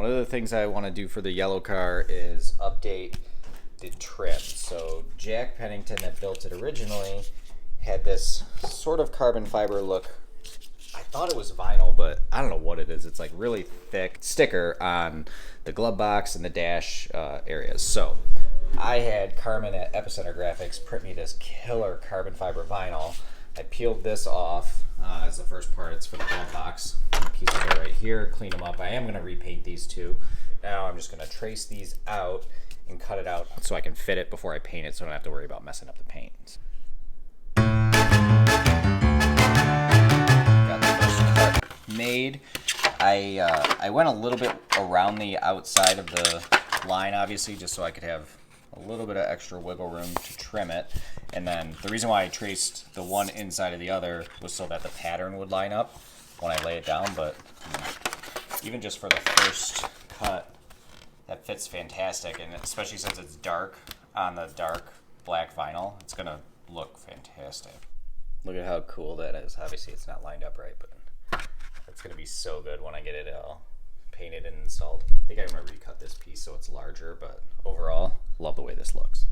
One of the things I want to do for the yellow car is update the trim. So Jack Pennington, that built it originally, had this sort of carbon fiber look. I thought it was vinyl, but I don't know what it is. It's like really thick sticker on the glove box and the dash areas. So I had Carmen at Epicenter Graphics print me this killer carbon fiber vinyl. I peeled this off as the first part. It's for the glove box. A piece of it right here, clean them up. I am going to repaint these two. Now I'm just going to trace these out and cut it out so I can fit it before I paint it, so I don't have to worry about messing up the paint. Got the first cut made. I went a little bit around the outside of the line, obviously, just so I could have a little bit of extra wiggle room to trim it. And then the reason why I traced the one inside of the other was so that the pattern would line up when I lay it down. But even just for the first cut, that fits fantastic. And especially since it's dark on the dark black vinyl, it's gonna look fantastic. Look at how cool that is. Obviously it's not lined up right, but it's gonna be so good when I get it all painted and installed. I think I'm gonna recut this piece so it's larger, but overall, love the way this looks.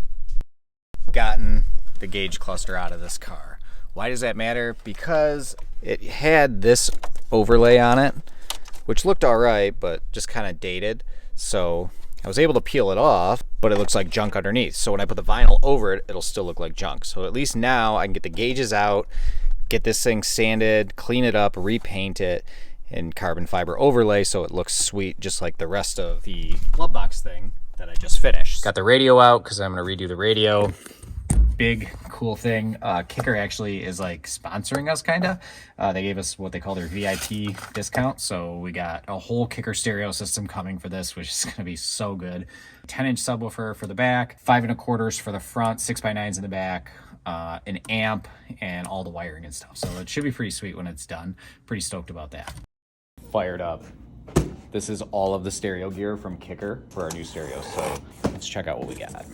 Gotten the gauge cluster out of this car. Why does that matter? Because it had this overlay on it, which looked all right, but just kind of dated. So I was able to peel it off, but it looks like junk underneath. So when I put the vinyl over it, it'll still look like junk. So at least now I can get the gauges out, get this thing sanded, clean it up, repaint it in carbon fiber overlay so it looks sweet, just like the rest of the glove box thing that I just finished. Got the radio out because I'm gonna redo the radio. Big cool thing. Kicker actually is like sponsoring us, kinda. They gave us what they call their VIP discount, so we got a whole Kicker stereo system coming for this, which is gonna be so good. 10-inch subwoofer for the back, 5 1/4 for the front, 6x9s in the back, an amp, and all the wiring and stuff. So it should be pretty sweet when it's done. Pretty stoked about that. Fired up. This is all of the stereo gear from Kicker for our new stereo. So let's check out what we got.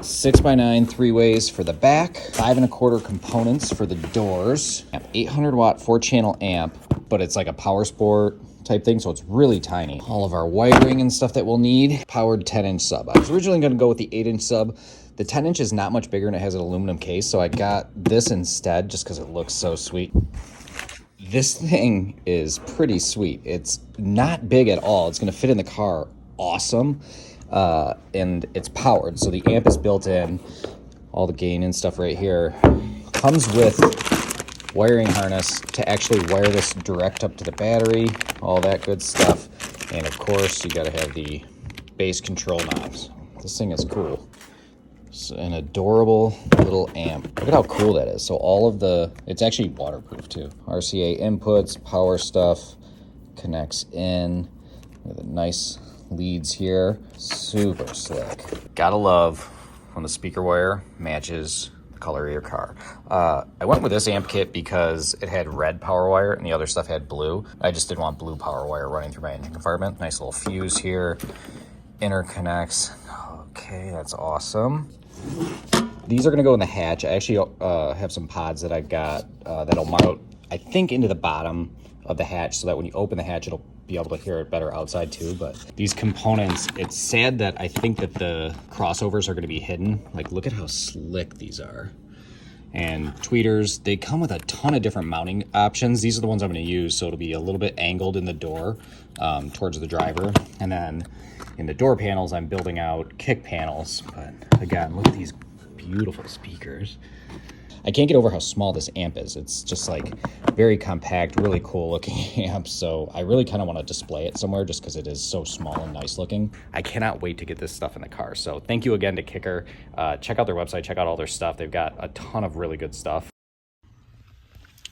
6x9 3-ways for the back, 5 1/4 components for the doors, 800 watt 4-channel amp, but it's like a power sport type thing, so it's really tiny. All of our wiring and stuff that we'll need. Powered 10-inch sub. I was originally going to go with the 8-inch sub. The 10-inch is not much bigger and it has an aluminum case, so I got this instead just because it looks so sweet. This thing is pretty sweet. It's not big at all. It's going to fit in the car awesome. And it's powered, so the amp is built in, all the gain and stuff right here. Comes with wiring harness to actually wire this direct up to the battery, all that good stuff. And of course, you got to have the bass control knobs. This thing is cool. It's an adorable little amp. Look at how cool that is. So all of it's actually waterproof too. RCA inputs, power stuff, connects in with a nice leads here. Super slick. Gotta love when the speaker wire matches the color of your car. I went with this amp kit because it had red power wire and the other stuff had blue. I just didn't want blue power wire running through my engine compartment. Nice little fuse here. Interconnects. Okay, that's awesome. These are gonna go in the hatch. I actually have some pods that I got that'll mount, I think, into the bottom of the hatch so that when you open the hatch, it'll be able to hear it better outside too. But these components, it's sad that I think that the crossovers are going to be hidden. Like, look at how slick these are. And tweeters, they come with a ton of different mounting options. These are the ones I'm going to use, so it'll be a little bit angled in the door towards the driver. And then in the door panels, I'm building out kick panels. But again, look at these beautiful speakers. I can't get over how small this amp is. It's just like very compact, really cool looking amp. So I really kind of want to display it somewhere just because it is so small and nice looking. I cannot wait to get this stuff in the car. So thank you again to Kicker. Check out their website, check out all their stuff. They've got a ton of really good stuff.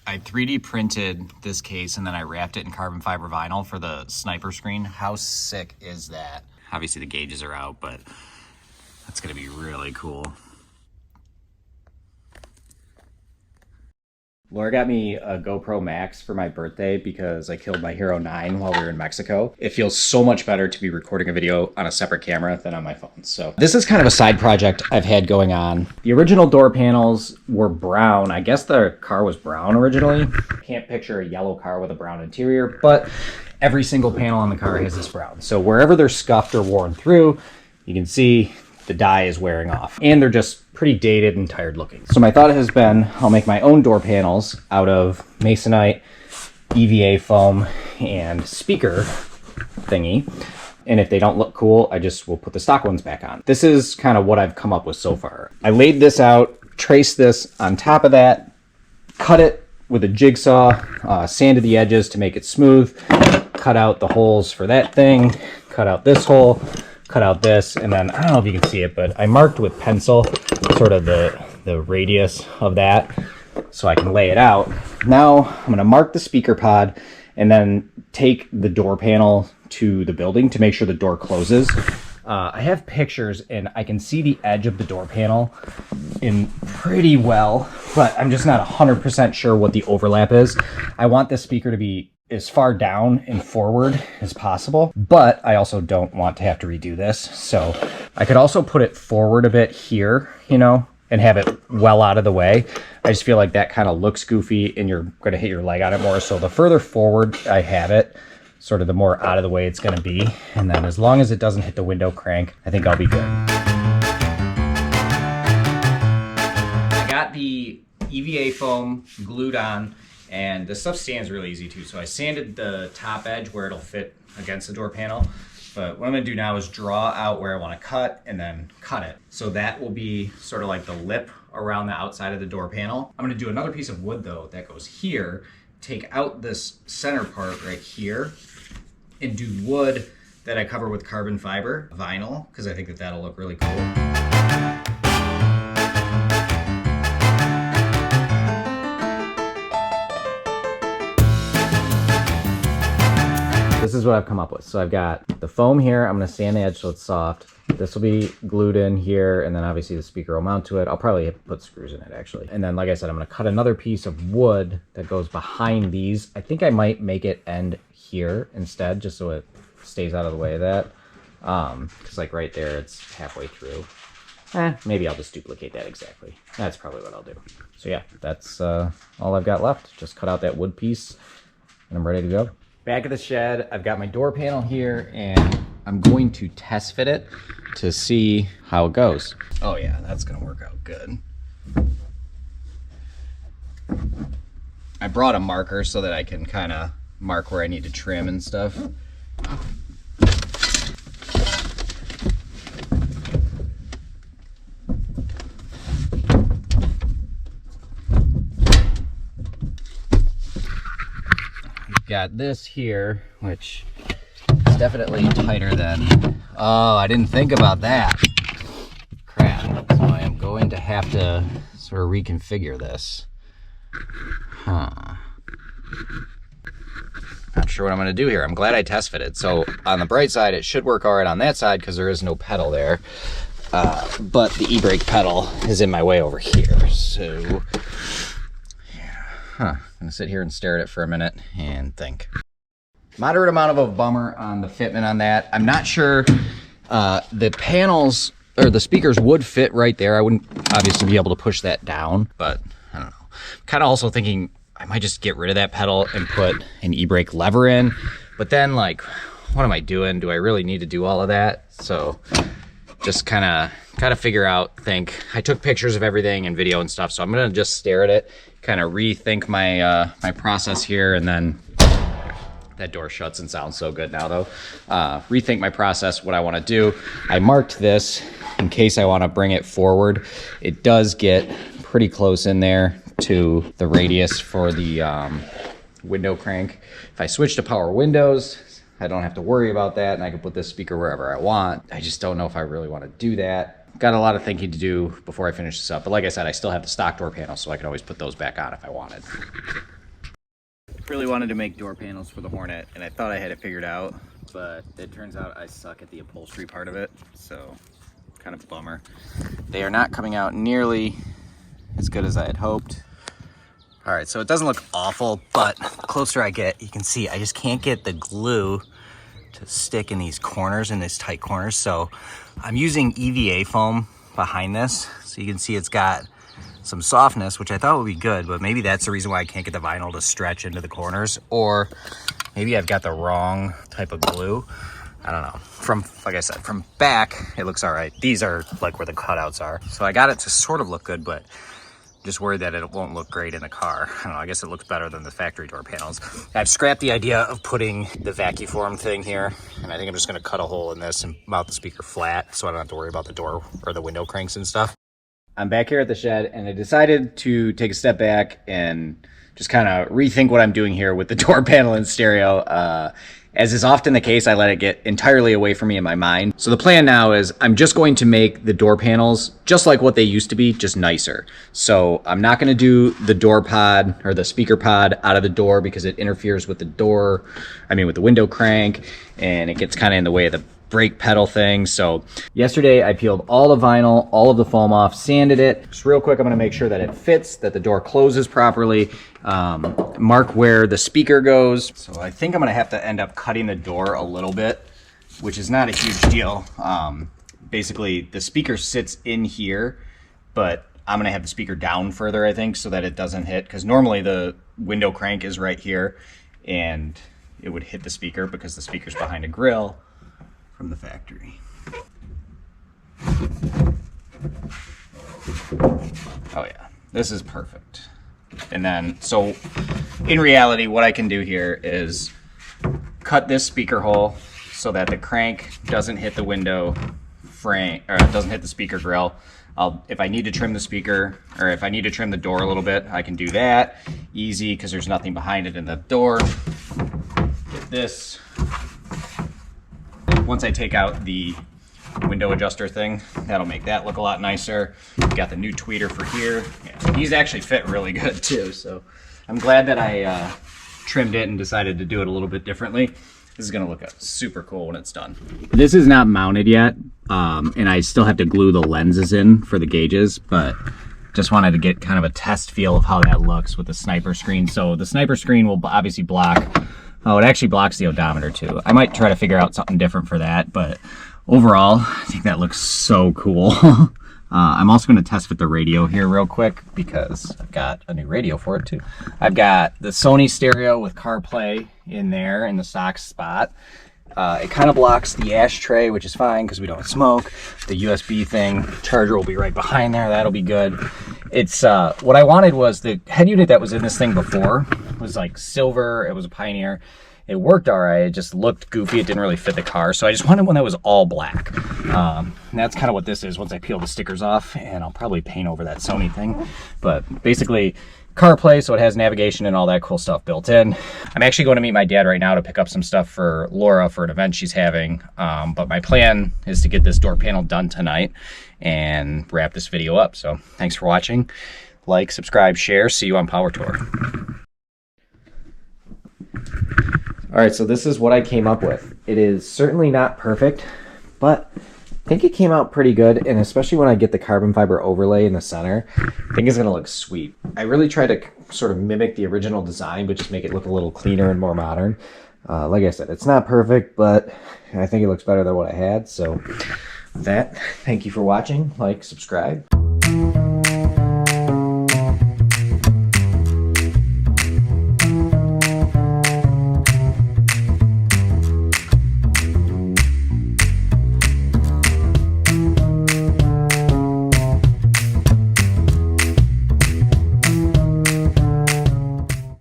I 3D printed this case and then I wrapped it in carbon fiber vinyl for the sniper screen. How sick is that? Obviously the gauges are out, but that's gonna be really cool. Laura got me a GoPro Max for my birthday because I killed my Hero 9 while we were in Mexico. It feels so much better to be recording a video on a separate camera than on my phone. So this is kind of a side project I've had going on. The original door panels were brown. I guess the car was brown originally. Can't picture a yellow car with a brown interior, but every single panel on the car has this brown. So wherever they're scuffed or worn through, you can see the dye is wearing off, and they're just pretty dated and tired looking. So my thought has been I'll make my own door panels out of Masonite, EVA foam, and speaker thingy. And if they don't look cool, I just will put the stock ones back on. This is kind of what I've come up with so far. I laid this out, traced this on top of that, cut it with a jigsaw, sanded the edges to make it smooth, cut out the holes for that thing, cut out this hole, cut out this, and then I don't know if you can see it, but I marked with pencil sort of the radius of that so I can lay it out. Now I'm going to mark the speaker pod and then take the door panel to the building to make sure the door closes. I have pictures and I can see the edge of the door panel in pretty well, but I'm just not 100% sure what the overlap is. I want this speaker to be as far down and forward as possible, but I also don't want to have to redo this. So I could also put it forward a bit here, you know, and have it well out of the way. I just feel like that kind of looks goofy and you're going to hit your leg on it more. So the further forward I have it, sort of the more out of the way it's going to be. And then as long as it doesn't hit the window crank, I think I'll be good. I got the EVA foam glued on, and this stuff sands really easy too. So I sanded the top edge where it'll fit against the door panel. But what I'm gonna do now is draw out where I wanna cut and then cut it. So that will be sort of like the lip around the outside of the door panel. I'm gonna do another piece of wood though that goes here, take out this center part right here, and do wood that I cover with carbon fiber vinyl, because I think that that'll look really cool. This is what I've come up with. So I've got the foam here. I'm going to sand the edge so it's soft. This will be glued in here, and then obviously the speaker will mount to it. I'll probably put screws in it actually. And then, like I said, I'm going to cut another piece of wood that goes behind these. I think I might make it end here instead, just so it stays out of the way of that. Because like right there, it's halfway through. Maybe I'll just duplicate that exactly. That's probably what I'll do. So yeah, that's all I've got left. Just cut out that wood piece, and I'm ready to go. Back at the shed, I've got my door panel here, and I'm going to test fit it to see how it goes. Oh yeah, that's gonna work out good. I brought a marker so that I can kind of mark where I need to trim and stuff. Got this here, which is definitely tighter than, oh, I didn't think about that. Crap, so I am going to have to sort of reconfigure this. Not sure what I'm gonna do here. I'm glad I test fitted. So on the bright side, it should work all right on that side because there is no pedal there. But the e-brake pedal is in my way over here. So I'm gonna sit here and stare at it for a minute and think. Moderate amount of a bummer on the fitment on that. I'm not sure the panels or the speakers would fit right there. I wouldn't obviously be able to push that down, but I don't know. I'm kind of also thinking I might just get rid of that pedal and put an e-brake lever in, but then like, what am I doing? Do I really need to do all of that? So just kind of figure out, think. I took pictures of everything and video and stuff, so I'm gonna just stare at it, kind of rethink my my process here, and then that door shuts and sounds so good now though. Rethink my process, what I want to do. I marked this in case I want to bring it forward. It does get pretty close in there to the radius for the window crank. If I switch to power windows, I don't have to worry about that, and I can put this speaker wherever I want. I just don't know if I really want to do that. Got a lot of thinking to do before I finish this up, but like I said, I still have the stock door panels, so I can always put those back on if I wanted. Really wanted to make door panels for the Hornet, and I thought I had it figured out, but it turns out I suck at the upholstery part of it, so kind of a bummer. They are not coming out nearly as good as I had hoped. All right, so it doesn't look awful, but the closer I get, you can see I just can't get the glue to stick in these corners, in these tight corners. So I'm using EVA foam behind this. So you can see it's got some softness, which I thought would be good, but maybe that's the reason why I can't get the vinyl to stretch into the corners, or maybe I've got the wrong type of glue. I don't know. From, like I said, from back, it looks all right. These are like where the cutouts are. So I got it to sort of look good, but just worried that it won't look great in the car. I don't know, I guess it looks better than the factory door panels. I've scrapped the idea of putting the vacuform thing here, and I think I'm just gonna cut a hole in this and mount the speaker flat so I don't have to worry about the door or the window cranks and stuff. I'm back here at the shed, and I decided to take a step back and just kind of rethink what I'm doing here with the door panel and stereo. As is often the case, I let it get entirely away from me in my mind. So the plan now is I'm just going to make the door panels just like what they used to be, just nicer. So I'm not going to do the door pod or the speaker pod out of the door because it interferes with the door, with the window crank, and it gets kind of in the way of the brake pedal thing. So yesterday I peeled all the vinyl, all of the foam off, sanded it. Just real quick, I'm going to make sure that it fits, that the door closes properly, mark where the speaker goes. So I think I'm going to have to end up cutting the door a little bit, which is not a huge deal. Basically the speaker sits in here, but I'm going to have the speaker down further, I think, so that it doesn't hit, because normally the window crank is right here and it would hit the speaker because the speaker's behind a grill from the factory. Oh yeah, this is perfect. And then, so in reality, what I can do here is cut this speaker hole so that the crank doesn't hit the window frame, or doesn't hit the speaker grill. If I need to trim the speaker, or if I need to trim the door a little bit, I can do that. Easy, because there's nothing behind it in the door. Get this. Once I take out the window adjuster thing, that'll make that look a lot nicer. Got the new tweeter for here. Yeah, these actually fit really good too, so I'm glad that I trimmed it and decided to do it a little bit differently. This is gonna look super cool when it's done. This is not mounted yet, and I still have to glue the lenses in for the gauges, but just wanted to get kind of a test feel of how that looks with the sniper screen. So the sniper screen will obviously block. Oh, it actually blocks the odometer too. I might try to figure out something different for that, but overall, I think that looks so cool. I'm also going to test with the radio here real quick because I've got a new radio for it too. I've got the Sony stereo with CarPlay in there in the stock spot. It kind of blocks the ashtray, which is fine because we don't smoke. The USB thing, charger will be right behind there. That'll be good. It's what I wanted was the head unit that was in this thing before was like silver. It was a Pioneer. It worked all right. It just looked goofy. It didn't really fit the car. So I just wanted one that was all black. And that's kind of what this is once I peel the stickers off, and I'll probably paint over that Sony thing. But basically CarPlay, so it has navigation and all that cool stuff built in. I'm actually going to meet my dad right now to pick up some stuff for Laura for an event she's having. But my plan is to get this door panel done tonight and wrap this video up. So thanks for watching. Like, subscribe, share. See you on Power Tour. All right, so this is what I came up with. It is certainly not perfect, but I think it came out pretty good, and especially when I get the carbon fiber overlay in the center, I think it's gonna look sweet. I really tried to sort of mimic the original design, but just make it look a little cleaner and more modern. Like I said, it's not perfect, but I think it looks better than what I had. So with that, thank you for watching. Like, subscribe.